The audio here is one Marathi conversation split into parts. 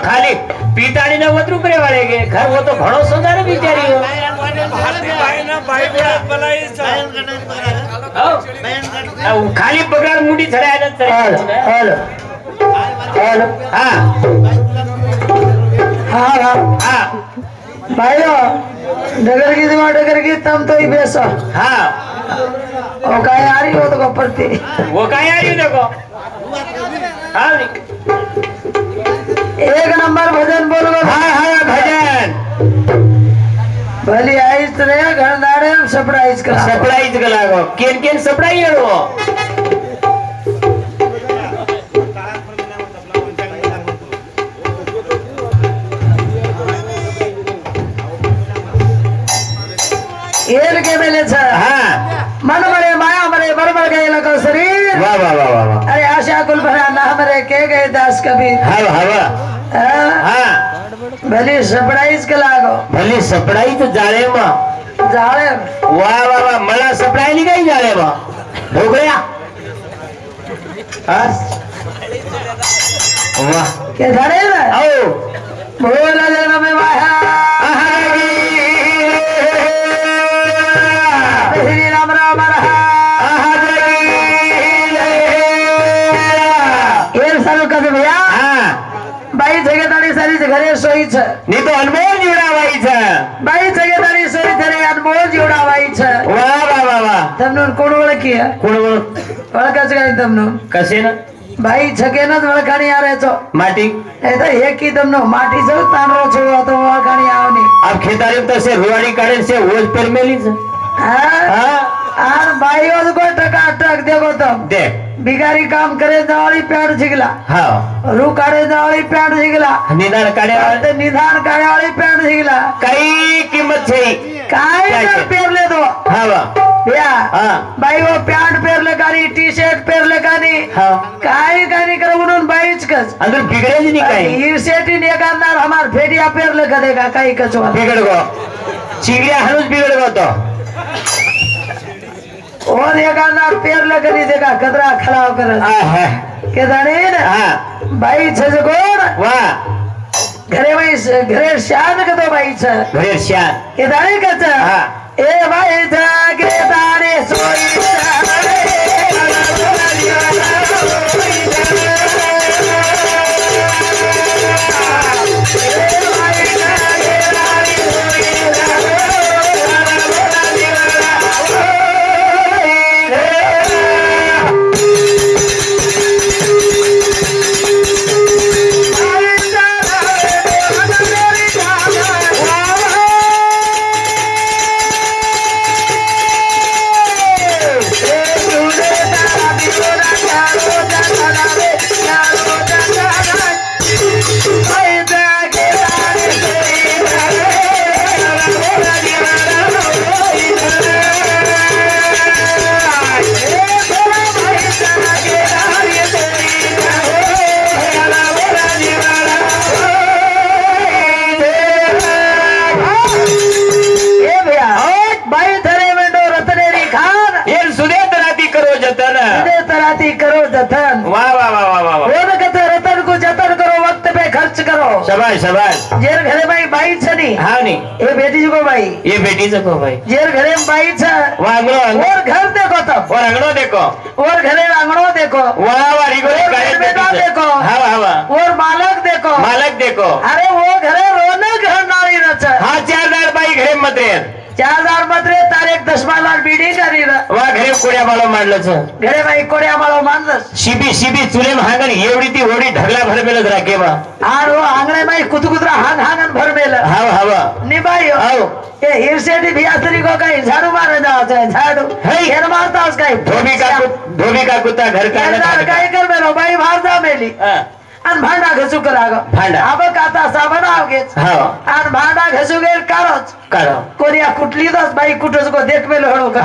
खाली पिताड़ी 90 रुपये वाले के घर वो तो घणो सोना रे बिचारी हो खाली पगार मुठी चढ़ाया हेलो हेलो हाँ हाँ हाँ हाँ भाइयों डगर की तम तो ही बेसो हाँ वो काय आ रही हो तो प्रति वो काय आ रही हो देखो हाँ एक नंबर भजन बोलो हाँ हाँ भजन भली आइस रे घरदारे सरप्राइज करा गो केन सरप्राइज है वो येल के मेले छ हाँ मन मरे माया मरे बरबर गए लगो शरीर वाह वाह वाह वाह अरे आशा कुल भरा ना मरे के गए दास कबीर हाँ हाँ हाँ भली सरप्राइज के लागो भली सरप्राइज तो जाले मां जाले वाह वाह वाह मला सरप्राइज नहीं गई जाले मां हो गया वाह के धरे ना आओ बोला जन्म में माया श्री राम राम भैया बाई जगेदारी सारी घरे सोई छ नहीं तो अनमोल जीवड़ावाई छ बाई जगेदारी सोई थरे अनमोल जीवड़ावाई छ वाह वाह वाह वाह तमनो कोण ओळखिया कोण ओळखाच काय तमनो कसे ना बाई छकेनच ओळखाणी आरे छो माटी ए तो एकी तमनो माटी छो तानरो छो तो ओळखाणी आवनी अब खेतारी तो से रुवाड़ी काढे से ओज पर मेली छ हां आर बाई ओज को टका टक देखो तम दे बिगारी काम करे जावाली पैंट छिगला हाँ रू काढे जावाली पैंट छिगला निदान काढे निधान काढे वाली पैंट छिगला कई कीमत छे काय पेर ले दो हाँ वाह भैया हाँ भाई वो पैंट पेर लगानी टी शर्ट पेर लगानी हाँ काय काय करो उन्होंने बाईच कस अंदर बिगड़े जी नहीं कहीं हीर सेठी ने कांदार हमार फेडिया पेर लगा देगा काय कचवा बिगड़ गो चिड़िया हनुज बिगड़ गो तो और एक अंदर पेर लगा नहीं देगा कदरा खराब कर के दाने ना हाँ भाई छज गोड़ वाह घरे भाई घरे शान का तो भाई छ घरे शान के दाने कच हाँ ए भाई था के दाने सोई करो जतन वाह वाह वाह वाह वाह वो कहते रतन को जतन करो वक्त पे खर्च करो शाबाश शाबाश जेर घरे भाई बाई छनी हाँ नहीं ये बेटी जी को भाई ये बेटी से को भाई जेर घरे में बाई छ वो अंगड़ो और घर देखो तब और अंगड़ो देखो और घरे आंगड़ो देखो वाह वाह रिगो बेटा देखो हाँ वाह वाह और मालक देखो अरे वो घरे रौनक घर नारी रच हाँ 4000 बाई घरे मत रे 4000 मत रे तारे 10 बीडी करी वा घरे कोड्या माळो मांडलो छ घरे भाई कोड्या माळो मांडलस शिबी चुले हांगण एवढी ती ओढी ढगला भरमेल राखे बा आर वो आंगणे में कुतकुतरा हांगण भरमेल हाव हाव निभाई हाव ये हिरसेटी भियासरी को कहीं झाड़ू मारे जाओ चाहे झाड़ू घेर मारता उस कहीं धोबी का कुत्ता घर का कहीं कर मेलो भाई भार जा मेली अन भांडा घसू करागो भांडा अब काता साबण आवगेच अन भांडा घसू गेल करो कोरिया कुटली दस भाई कुटस को देख मेलो हड़ो का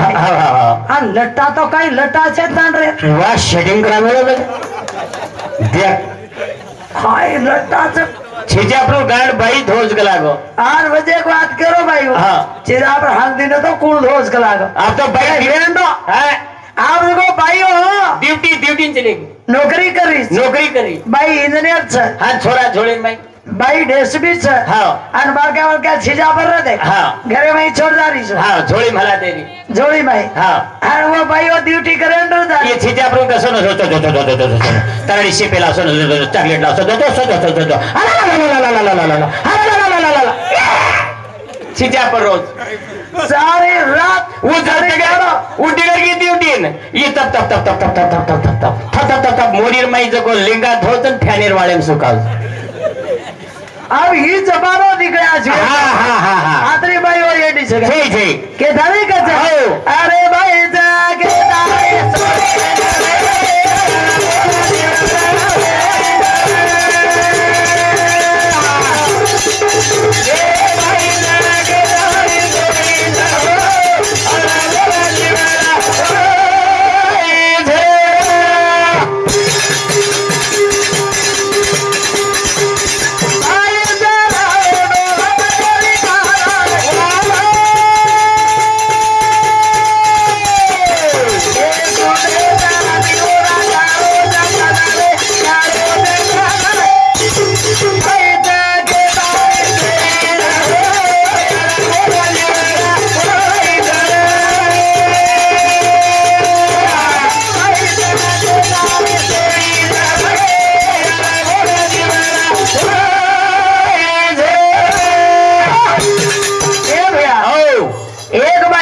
अन लट्टा तो कहीं लट्टा छे तान रे वाह शेडिंग करा मेलो देख हाय लट्टा छे छेजे आपनो गाड भाई धोज गलागो 8 बजे को बात करो भाई हां छेजे आप हाल दिन तो कौन धोज गलागो आप तो भाई वेंडो है आप देखो भाई हो ड्यूटी चलेगी नौकरी करी भाई भाई इंजीनियर छ हां छोरा छोड़े भाई बाई ढेसबी छ हाँ अन बालका बालका छिजा पर रहते हाँ घरे में छोड़ जा रही छ हाँ झोली मला देनी जोड़ी में हाँ और वो भाई वो ड्यूटी करे अंदर जा ये छिजा पर का सोनो तारडी से पेला सोनो चॉकलेट ला सोनो छिजा पर रोज सारी रात वो उठी करके ड्यूटी ये तप तप तप तप तप तप तप तप तप तप तप तप तप मोरीर माई जको लिंगा धोतन फॅनेर वाळेम सुकाल अब ही जमानो निकळ्या छे हाँ हाँ हाँ हाँ आतरी भाई वो एडी छे छै छै के धारी का छे अरे भाई जागे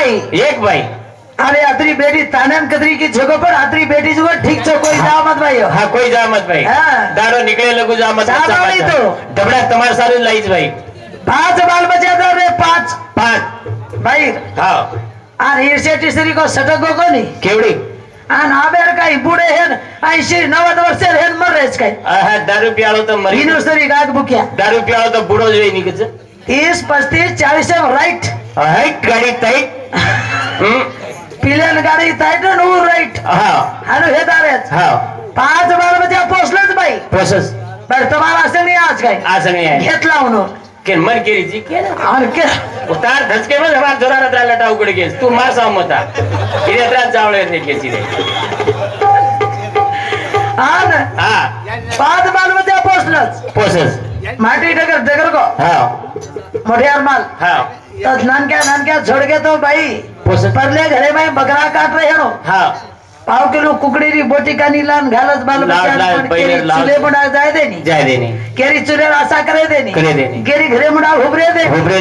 दाई एक भाई अरे अतरी बेटी तानन कदरी की जगह पर अतरी बेटी जो ठीक छो कोई जा मत भाई हाँ कोई जा मत भाई हाँ। दारो निकले लगू जा मत जाबाड़ी तो। डबड़ा तुम्हारे सारे लाइज भाई 5 बाल बचे तो रे 5 भाई हाँ आन ईर्ष्या टिसरी को सटक को नहीं केवड़ी आन आबेर का बूढ़े हैं 80-90 वर्ष हैं मर रहे इसका दारू पियालो तो मरी यूनिवर्सिटी गाग बुकिया दारू पियालो तो बूढ़ो जो नहीं कुछ 30-35-40 राइट हाइट गाड़ी टाइट पिलन गाड़ी टाइट नो राइट हाँ हालो हे दारे हाँ 5 बाल बचे पोस्टलच भाई प्रोसेस पर तुम्हारा से नहीं आज काय आज नहीं है घेतला उनो के मन केरी जी के और के उतार धसके में हमार जोरा रत्रा लटा उगड़ गए तू मार साव मता इरे रत्रा जावले थे के सीधे आन हाँ 5 बाल बचे पोस्टलच प्रोसेस माटी डगर को हाँ मोटियार माल हाँ तो नानक्या छोड़ के तो भाई प्रोसेस परले घरे में बकरा काट रहे हो हाँ 5 किलो कुकड़ी री बोटी का नीलान घालत बाल बच्चा चूल्हे मुड़ा जाए देनी केरी चूल्हे आशा करे देनी केरी घरे मुड़ा हुबरे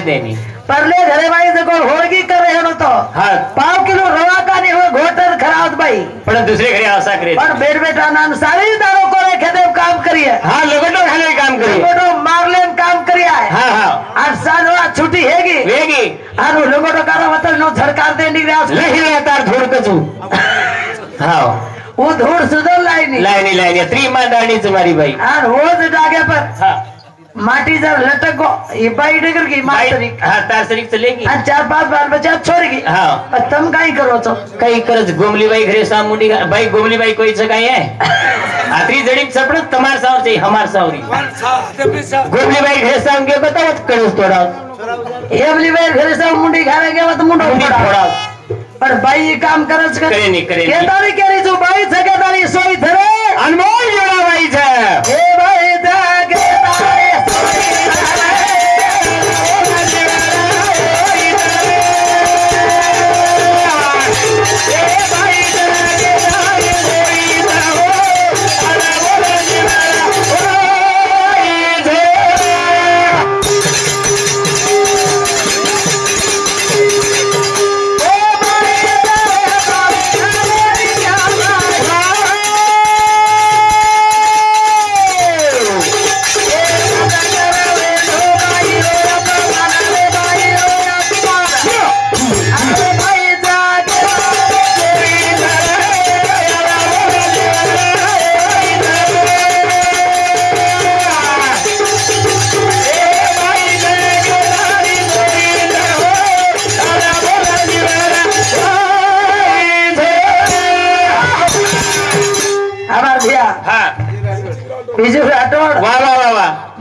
देनी परले घरे भाई देखो होड़गी कर रहे हो तो हाँ 5 किलो रवा का नहीं हो घोटर खराब भाई पर दूसरे घरे आशा करे और बेटा नाम सारी दारों को रे खेदे काम करिए हाँ लगोटो खाने काम करिए लगोटो मारले काम करिए हाँ हाँ 8 साल हुआ छुट्टी हैगी आनो लगोटो कारो मतलब नो सरकार दे निग्रास नहीं तार धूड़ कचू हाँ वो धूड़ सुधर लाइनी त्री मांडाणी तुम्हारी भाई और रोज डागे पर हाँ माटी जब लटको ये बाई डगर की मास्टरी हाँ तार शरीफ चलेगी 4-5 बाल बच्चा छोड़ेगी हाँ और तुम कहीं करो तो कई करज गोमली बाई घरे साम मुंडी भाई गोमली बाई कोई जगह है आत्री जड़ी सपड़ तुम्हार सावर चाहिए हमार सावरी गोमली बाई घरे साम के बताओ करज तोड़ा एवली बाई घरे साम मुंडी खाने के बाद मुंडो फोड़ा पर भाई ये काम करज करे नहीं केदारी केरी जो भाई सकेदारी सोई थरे अनमोल जोड़ा भाई छे ए भाई दा केदारी सोई थरे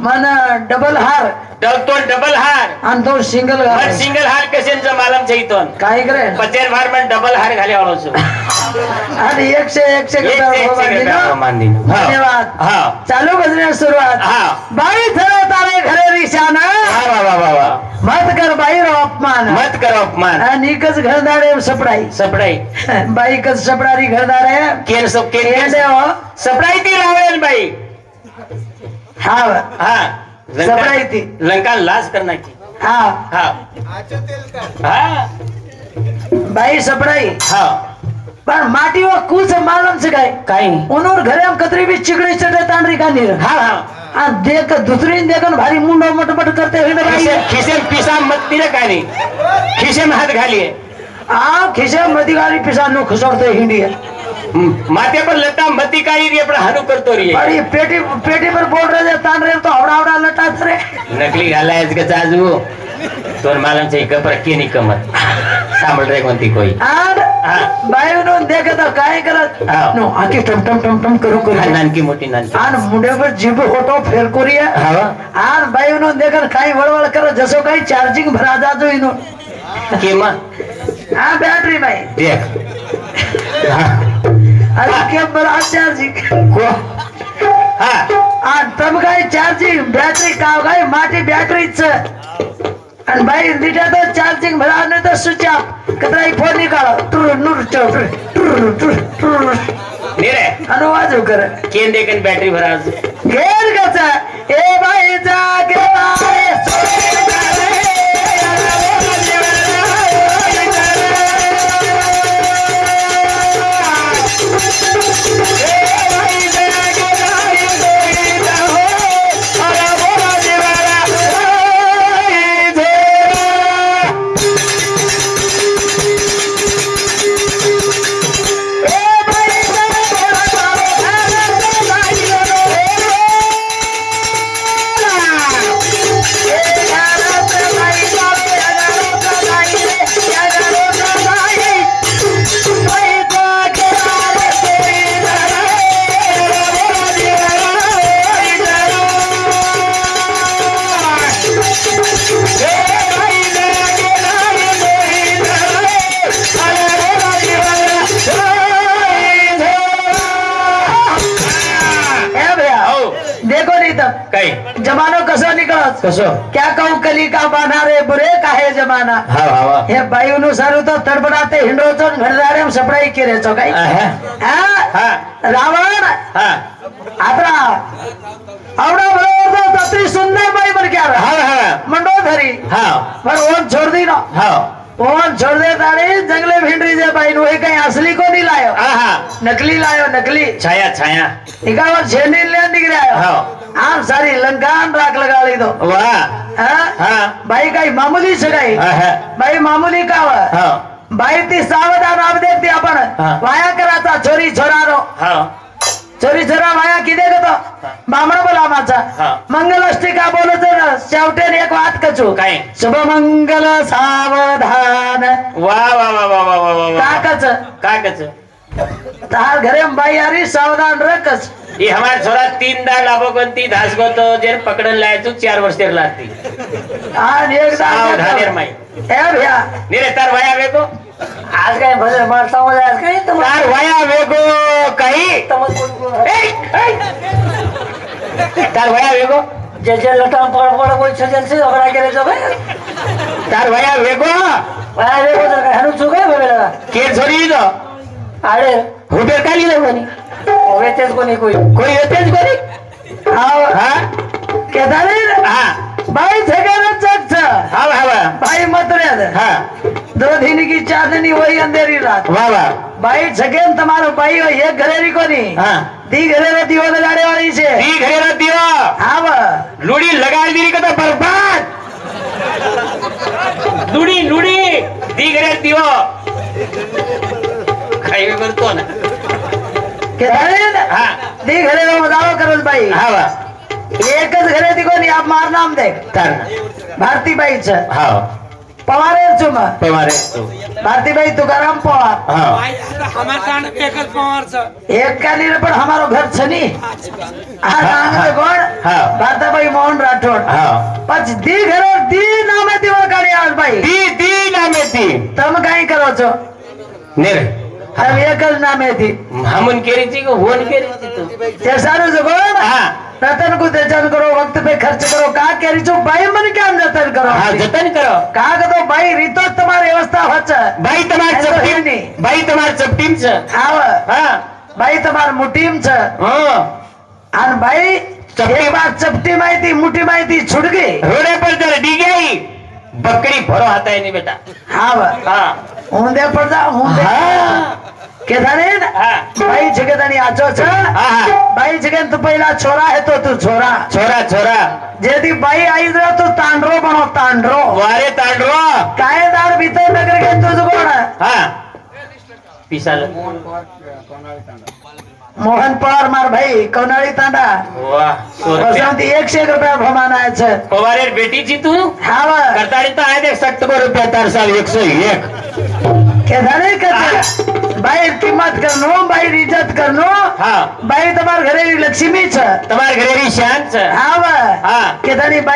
मन डबल हार तो डबल हार आणि तो सिंगल पण सिंगल हार कशांचा मालम चाहितो काय करे पचेर भार में डबल हार घाले वालो छो आणि 100 धन्यवाद हाँ चालू बजने सुरुवात हाँ 22 तारीख अपमान मत करो अपमान आणि कस घरदार आहे सपडाई सपडाई बाई कस सपडारी घरदार आहे केन सब केन सपडाई ती लावेल बाई हा हा सपडाई ती लंका लाज करना की हा हा हा बाई सपडाई हा पर माटी वो कुछ मालूम से काय उनोर घरे हम कतरी भी चिकड़ी चटे तांडरी का नीर हाँ हाँ आ देख दूसरी देखन भारी मुंडो मटमट करते हुए भाई खिसे पिसा मत तिरे का नहीं खिसे में हाथ घालिए आ खिसे मती गाली पिसा नु खसोड़ते हिंडी माथे पर लटा मती काली री अपना हनु करतो रही है अरे पेटी पर बोल रहे तान रहे तो हवड़ा हवड़ा लटा रे नकली घाला है इसके चाजू तोर मालूम से कपर के नहीं कमत सांभळ रे कोणती कोई आर बाई नो देखे तो काय करत नो आके टम टम टम टम करू करू नानकी मोठी नानकी आन मुंडे पर जीभ होटो फेर करिया हां आर बाई नो देखन काय वळवळ कर जसो काय चार्जिंग भरा जाजो इनो केमा हां बैटरी भाई देख अरे के बरा चार्जिंग को हां आ तम काय चार्जिंग बैटरी का काय माटी बैटरीच आणि भाई लिटा तो चार्जिंग भरा नहीं तो स्विच ऑफ कतरा फोन निकालो tour Noor tour tour tour नीरे आवाज कर केन देखन बैटरी भरा घेर कसा ए भाई जागे जमानो कसो निकलत कसो क्या कहूं कली का बाना रे बुरे काहे जमाना हां हां हे बाई अनुसार तो तड़बड़ाते हिंडो तो घरदारे हम सपड़ाई के रे तो काई हां रावण हां आत्रा आवडा बरोबर तो तत्री सुंदर बाई बन क्या हां हां मंडोधरी हां पर ओन छोड़ दी ना हां ओन छोड़ दे तारे जंगले भिंडरी जे बाई नो कहीं असली को नहीं लायो हां नकली लायो नकली छाया छाया इकावर छेनी ले निकल आयो हां आम सारी लंकान राख लगा ली तो वाह हाँ भाई का मामूली सगाई भाई मामूली का भाई ती सावधान आप देखते अपन वाया कराता चोरी छोरारो चोरी छोरा वाया की देखो तो बामण बोला माचा मंगल अष्टिका बोलो तो शेवटे एक बात कचू काय शुभ मंगल सावधान वाह वाह वाह वाह वाह काकच तार घरे बाई यारी सावधान रखस ये हमारे छोरा 3 दाल लाभो कोणती धास गो तो जेर पकडन लाय तू 4 वर्ष तेर लागती आज एक सावधान माई ए भैया निरे तार वाया वेगो आज काय भले मारता हो आज काय तार वाया वेगो काही तार वाया वेगो जे जे लटा पड़ पड़ कोई छजन से झगड़ा करे जो भाई तार वाया वेगो तो हनु चुके बबेला के छोरी दो अरे होटल काली लगवनी वेतेज कोणी कोई वेतेज कोणी हां केदारे हां भाई जगह चक हां हां भाई मत रे हां 2 दिन की चांदनी वही अंधेरी रात वाह वाह भाई जगह तुम्हारो भाई हो एक घरेरी कोनी हां दी घरे रे दियो लगाड़े वाली से दी घरे रे दियो हां लूड़ी लगा दी का तो बर्बाद लूड़ी लूड़ी दी घरे दियो खाई में करतो ना हां दी घरे में मजाक करो भाई हां एकच घरे दिको नी आप मार नाम देख भारती बाई छ हां पवारे चुम पवारे भारती बाई तुकाराम पवार हां हमार कान एकच पवार छ एक काली रे पण हमारो घर छनी आ नाम रे कोण हां भारती बाई मोहन राठौड़ हां पछ दी घरे दी नामे दिवा काली आज भाई दी दी नामे दी तुम काई करो छो नेरे अब एकच नाम आहे ती हमन केरीची का होन केरीची तू ते सारू जगो हाँ रतन को जतन करो वक्त पे खर्च करो का केरी जो भाई मन क्या जतन करो हाँ जतन करो का तो भाई रीतो तुम्हारी व्यवस्था होच भाई तुम्हार चपटीम भाई तुम्हार चपटीम छ हाँ भाई तुम्हार मुठीम छ आणि भाई एक बार चपटी माहिती मुठी माहिती छुट गई रोडे पर जर डी गई बकरी भरो आता है नहीं बेटा हाँ ऊंधे पर जा ऊंधे के धाने भाई जगदानी आचो छ भाई जगन तू पहिला छोरा है तो तू छोरा छोरा छोरा जेदी भाई आई जरा तू तांडरो बनो तांडरो वारे तांडरो कायदार भीतर नगर के तुझ कोण हाँ पिसाल मोहन पवार मार भाई कोणाळी तांडा वाह 101 रुपया भमानायचं पवार बेटीची तू हाव करताड़ी तो आए देख 70 रुपया तार साल 101 के धाने करते भाई किंमत करनो भाई इज्जत करनो हाँ भाई तुम्हार घरेरी लक्ष्मी छ तुम्हार घरेरी शान छ हाव हाँ के धाने भाई